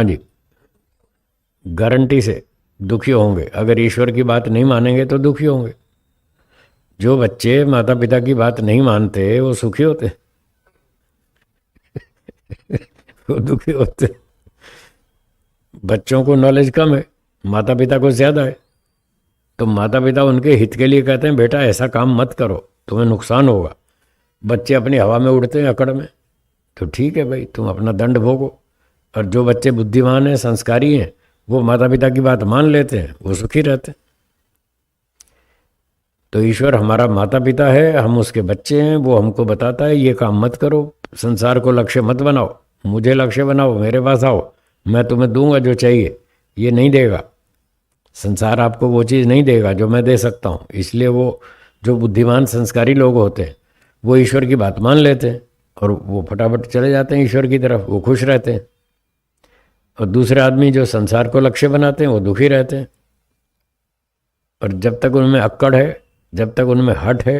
हाँ जी, गारंटी से दुखी होंगे। अगर ईश्वर की बात नहीं मानेंगे तो दुखी होंगे। जो बच्चे माता पिता की बात नहीं मानते वो सुखी होते, वो दुखी होते। बच्चों को नॉलेज कम है, माता पिता को ज़्यादा है। तो माता पिता उनके हित के लिए कहते हैं बेटा ऐसा काम मत करो, तुम्हें नुकसान होगा। बच्चे अपनी हवा में उड़ते हैं अकड़ में, तो ठीक है भाई, तुम अपना दंड भोगो। और जो बच्चे बुद्धिमान हैं, संस्कारी हैं, वो माता पिता की बात मान लेते हैं, वो सुखी रहते हैं। तो ईश्वर हमारा माता पिता है, हम उसके बच्चे हैं। वो हमको बताता है ये काम मत करो, संसार को लक्ष्य मत बनाओ, मुझे लक्ष्य बनाओ, मेरे पास आओ, मैं तुम्हें दूंगा जो चाहिए। ये नहीं देगा, संसार आपको वो चीज़ नहीं देगा जो मैं दे सकता हूँ। इसलिए वो जो बुद्धिमान संस्कारी लोग होते हैं वो ईश्वर की बात मान लेते हैं और वो फटाफट चले जाते हैं ईश्वर की तरफ, वो खुश रहते हैं। और दूसरे आदमी जो संसार को लक्ष्य बनाते हैं वो दुखी रहते हैं। और जब तक उनमें अक्कड़ है, जब तक उनमें हठ है,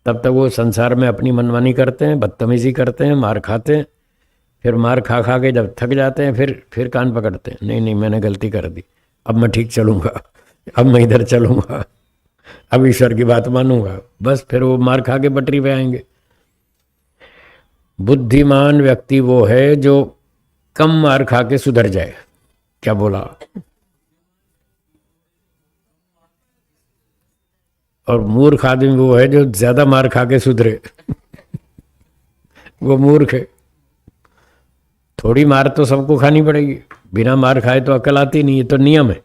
तब तक वो संसार में अपनी मनमानी करते हैं, बदतमीजी करते हैं, मार खाते हैं। फिर मार खा खा के जब थक जाते हैं फिर कान पकड़ते हैं, नहीं नहीं मैंने गलती कर दी, अब मैं ठीक चलूँगा, अब मैं इधर चलूँगा, अब ईश्वर की बात मानूंगा। बस फिर वो मार खा के पटरी पे आएंगे। बुद्धिमान व्यक्ति वो है जो कम मार खा के सुधर जाए। क्या बोला? और मूर्ख आदमी वो है जो ज्यादा मार खा के सुधरे। वो मूर्ख है। थोड़ी मार तो सबको खानी पड़ेगी, बिना मार खाए तो अकल आती नहीं, ये तो नियम है।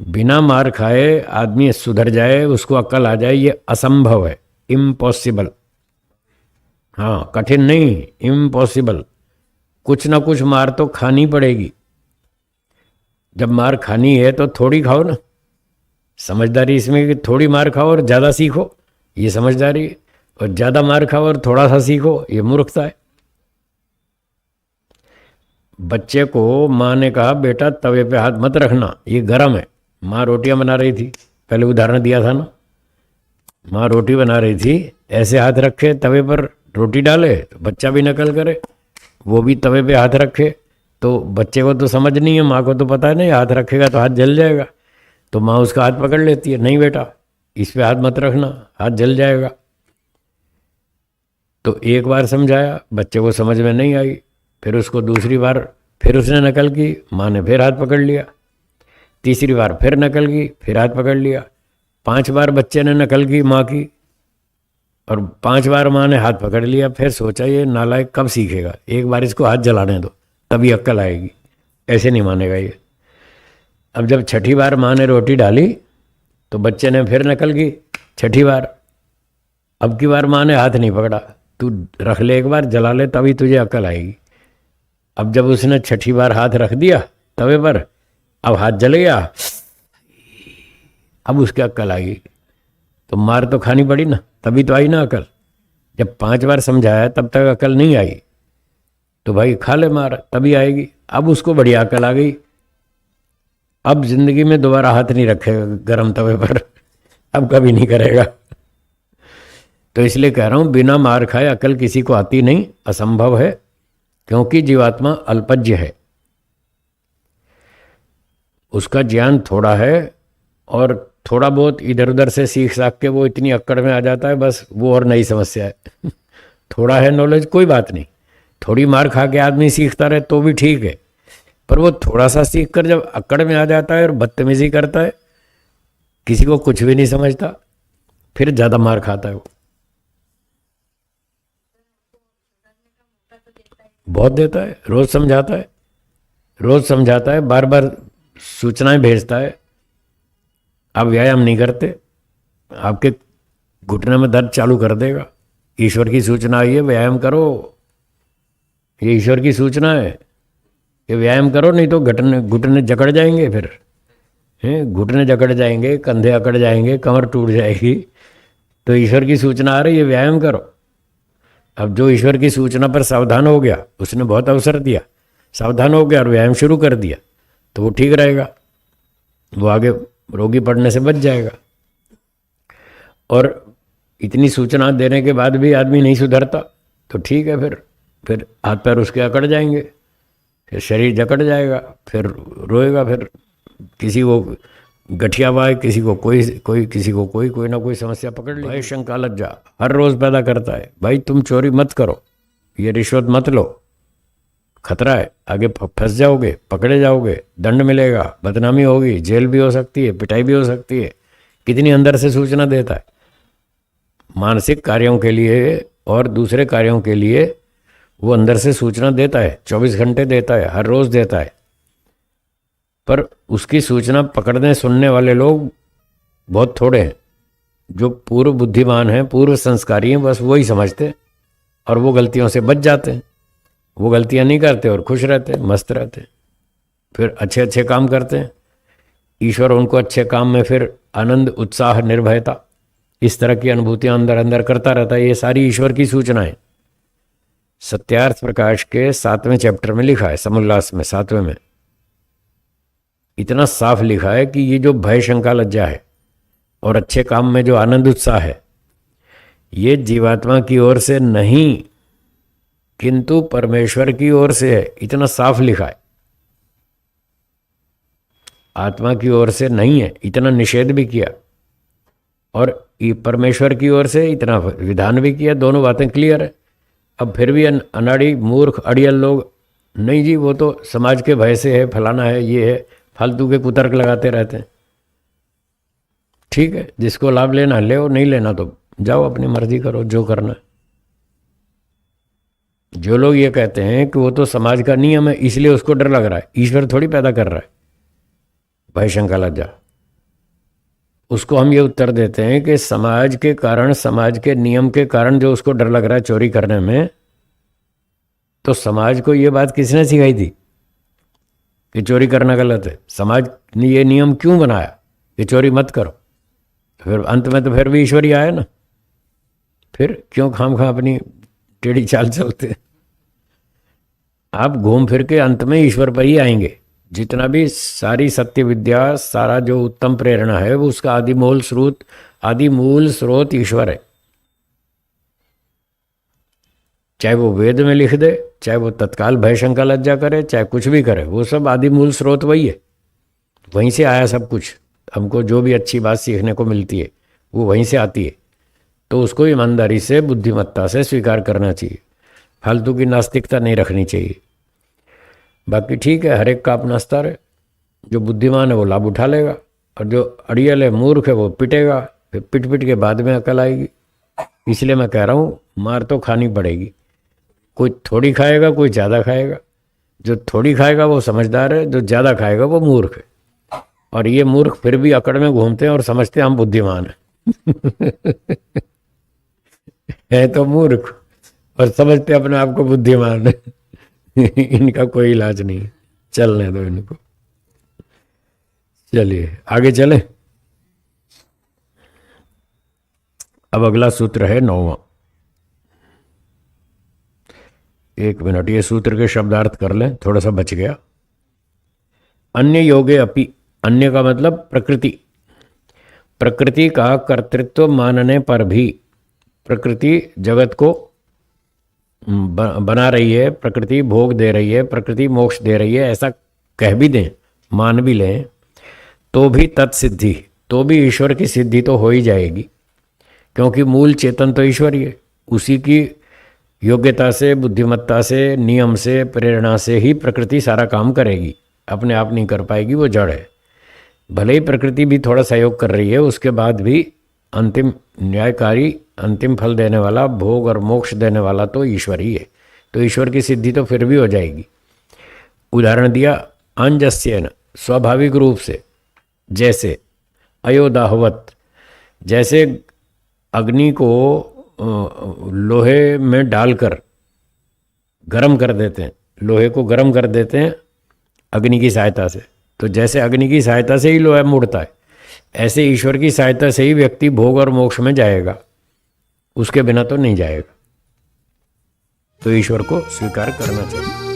बिना मार खाए आदमी सुधर जाए, उसको अकल आ जाए, ये असंभव है, इम्पॉसिबल। हाँ, कठिन नहीं, इम्पॉसिबल। कुछ ना कुछ मार तो खानी पड़ेगी। जब मार खानी है तो थोड़ी खाओ ना। समझदारी इसमें कि थोड़ी मार खाओ और ज़्यादा सीखो, ये समझदारी है। और ज़्यादा मार खाओ और थोड़ा सा सीखो, ये मूर्खता है। बच्चे को माँ ने कहा बेटा तवे पे हाथ मत रखना, ये गर्म है। माँ रोटियां बना रही थी, पहले उदाहरण दिया था ना। माँ रोटी बना रही थी, ऐसे हाथ रखे तवे पर रोटी डाले तो बच्चा भी नकल करे, वो भी तवे पे हाथ रखे। तो बच्चे को तो समझ नहीं है, माँ को तो पता है नहीं, हाथ रखेगा तो हाथ जल जाएगा। तो माँ उसका हाथ पकड़ लेती है, नहीं बेटा इस पे हाथ मत रखना, हाथ जल जाएगा। तो एक बार समझाया, बच्चे को समझ में नहीं आई। फिर उसको दूसरी बार फिर उसने नकल की, माँ ने फिर हाथ पकड़ लिया। तीसरी बार फिर नकल की, फिर हाथ पकड़ लिया। 5 बार बच्चे ने नकल की माँ की, और 5 बार माँ ने हाथ पकड़ लिया। फिर सोचा ये नालायक कब सीखेगा, एक बार इसको हाथ जलाने दो तभी अक्ल आएगी, ऐसे नहीं मानेगा ये। अब जब 6ठी बार माँ ने रोटी डाली तो बच्चे ने फिर नकल की 6ठी बार। अब की बार माँ ने हाथ नहीं पकड़ा, तू रख ले एक बार, जला ले तभी तुझे अक्ल आएगी। अब जब उसने 6ठी बार हाथ रख दिया तवे पर, अब हाथ जल गया, अब उसके अक्ल आएगी। तो मार तो खानी पड़ी ना, तभी तो आई ना अकल। जब 5 बार समझाया तब तक अकल नहीं आई, तो भाई खा ले मार, तभी आएगी। अब उसको बढ़िया अकल आ गई, अब जिंदगी में दोबारा हाथ नहीं रखेगा गरम तवे पर, अब कभी नहीं करेगा। तो इसलिए कह रहा हूं बिना मार खाए अकल किसी को आती नहीं, असंभव है, क्योंकि जीवात्मा अल्पज्य है, उसका ज्ञान थोड़ा है और थोड़ा बहुत इधर उधर से सीख साख के वो इतनी अक्कड़ में आ जाता है, बस वो और नई समस्या है। थोड़ा है नॉलेज कोई बात नहीं, थोड़ी मार खा के आदमी सीखता रहे तो भी ठीक है, पर वो थोड़ा सा सीख कर जब अक्कड़ में आ जाता है और बदतमीजी करता है, किसी को कुछ भी नहीं समझता, फिर ज़्यादा मार खाता है वो। बहुत देता है, रोज समझाता है, रोज समझाता है, बार बार सूचनाएं भेजता है। आप व्यायाम नहीं करते, आपके घुटने में दर्द चालू कर देगा। ईश्वर की सूचना आई है व्यायाम करो, ये ईश्वर की सूचना है कि व्यायाम करो, नहीं तो घुटने घुटने जकड़ जाएंगे, फिर हैं घुटने जकड़ जाएंगे, कंधे अकड़ जाएंगे, कमर टूट जाएगी। तो ईश्वर की सूचना आ रही है व्यायाम करो। अब जो ईश्वर की सूचना पर सावधान हो गया, उसने बहुत अवसर दिया, सावधान हो गया और व्यायाम शुरू कर दिया, तो वो ठीक रहेगा, वो आगे रोगी पड़ने से बच जाएगा। और इतनी सूचना देने के बाद भी आदमी नहीं सुधरता, तो ठीक है, फिर हाथ पैर उसके अकड़ जाएंगे। फिर शरीर जकड़ जाएगा, फिर रोएगा, फिर किसी को गठिया हुआ, किसी को कोई कोई किसी को कोई ना कोई समस्या पकड़ ली। भाई शंका लज्जा हर रोज पैदा करता है। भाई तुम चोरी मत करो, ये रिश्वत मत लो, खतरा है, आगे फंस जाओगे, पकड़े जाओगे, दंड मिलेगा, बदनामी होगी, जेल भी हो सकती है, पिटाई भी हो सकती है। कितनी अंदर से सूचना देता है मानसिक कार्यों के लिए और दूसरे कार्यों के लिए, वो अंदर से सूचना देता है, 24 घंटे देता है, हर रोज देता है। पर उसकी सूचना पकड़ने सुनने वाले लोग बहुत थोड़े हैं। जो पूर्व बुद्धिमान हैं, पूर्व संस्कारी हैं, बस वही समझते और वो गलतियों से बच जाते हैं। वो गलतियां नहीं करते और खुश रहते, मस्त रहते, फिर अच्छे अच्छे काम करते हैं। ईश्वर उनको अच्छे काम में फिर आनंद, उत्साह, निर्भयता, इस तरह की अनुभूतियां अंदर अंदर करता रहता है। ये सारी ईश्वर की सूचनाएं सत्यार्थ प्रकाश के 7वें चैप्टर में लिखा है, समुल्लास में 7वें में इतना साफ लिखा है कि ये जो भय शंका लज्जा है और अच्छे काम में जो आनंद उत्साह है, ये जीवात्मा की ओर से नहीं किंतु परमेश्वर की ओर से है। इतना साफ लिखा है, आत्मा की ओर से नहीं है, इतना निषेध भी किया, और परमेश्वर की ओर से इतना विधान भी किया। दोनों बातें क्लियर है। अब फिर भी अनाड़ी मूर्ख अड़ियल लोग, नहीं जी वो तो समाज के भय से है, फलाना है, ये है, फालतू के कुतर्क लगाते रहते हैं। ठीक है, जिसको लाभ लेना ले, नहीं लेना तो जाओ अपनी मर्जी करो, जो करना है। जो लोग ये कहते हैं कि वो तो समाज का नियम है इसलिए उसको डर लग रहा है, ईश्वर थोड़ी पैदा कर रहा है भय शंका लज्जा, उसको हम ये उत्तर देते हैं कि समाज के कारण, समाज के नियम के कारण जो उसको डर लग रहा है चोरी करने में, तो समाज को ये बात किसने सिखाई थी कि चोरी करना गलत है? समाज ने ये नियम क्यों बनाया कि चोरी मत करो? फिर अंत में तो फिर भी ईश्वर ही आया ना, फिर क्यों खामखा अपनी टेढ़ी चाल चलते? आप घूम फिर के अंत में ईश्वर पर ही आएंगे। जितना भी सारी सत्य विद्या, सारा जो उत्तम प्रेरणा है, वो उसका आदि मूल स्रोत ईश्वर है। चाहे वो वेद में लिख दे, चाहे वो तत्काल भय शंका लज्जा करे, चाहे कुछ भी करे, वो सब आदि मूल स्रोत वही है। वहीं से आया सब कुछ। हमको जो भी अच्छी बात सीखने को मिलती है वो वहीं से आती है, तो उसको ईमानदारी से, बुद्धिमत्ता से स्वीकार करना चाहिए। फालतू की नास्तिकता नहीं रखनी चाहिए। बाकी ठीक है, हर एक का अपना स्तर है। जो बुद्धिमान है वो लाभ उठा लेगा, और जो अड़ियल है, मूर्ख है, वो पिटेगा। फिर पिट के बाद में अकल आएगी। इसलिए मैं कह रहा हूँ, मार तो खानी पड़ेगी। कोई थोड़ी खाएगा, कोई ज़्यादा खाएगा। जो थोड़ी खाएगा वो समझदार है, जो ज़्यादा खाएगा वो मूर्ख है। और ये मूर्ख फिर भी अकड़ में घूमते हैं और समझते हैं हम बुद्धिमान हैं। है तो मूर्ख और समझते अपने आप को बुद्धिमान है। इनका कोई इलाज नहीं, चलने दो इनको। चलिए आगे चले। अब अगला सूत्र है 9वां। 1 मिनट, ये सूत्र के शब्दार्थ कर लें, थोड़ा सा बच गया। अन्य योगे अपि, अन्य का मतलब प्रकृति। प्रकृति का कर्तृत्व मानने पर भी, प्रकृति जगत को बना रही है, प्रकृति भोग दे रही है, प्रकृति मोक्ष दे रही है, ऐसा कह भी दें, मान भी लें, तो भी तत्सिद्धि, तो भी ईश्वर की सिद्धि तो हो ही जाएगी। क्योंकि मूल चेतन तो ईश्वर ही है। उसी की योग्यता से, बुद्धिमत्ता से, नियम से, प्रेरणा से ही प्रकृति सारा काम करेगी। अपने आप नहीं कर पाएगी, वो जड़ है। भले ही प्रकृति भी थोड़ा सहयोग कर रही है, उसके बाद भी अंतिम न्यायकारी, अंतिम फल देने वाला, भोग और मोक्ष देने वाला तो ईश्वर ही है। तो ईश्वर की सिद्धि तो फिर भी हो जाएगी। उदाहरण दिया, अंजस्येन, स्वाभाविक रूप से, जैसे अयोदाहवत, जैसे अग्नि को लोहे में डालकर गर्म कर देते हैं, लोहे को गर्म कर देते हैं अग्नि की सहायता से, तो जैसे अग्नि की सहायता से ही लोहा मुड़ता है, ऐसे ईश्वर की सहायता से ही व्यक्ति भोग और मोक्ष में जाएगा, उसके बिना तो नहीं जाएगा। तो ईश्वर को स्वीकार करना चाहिए।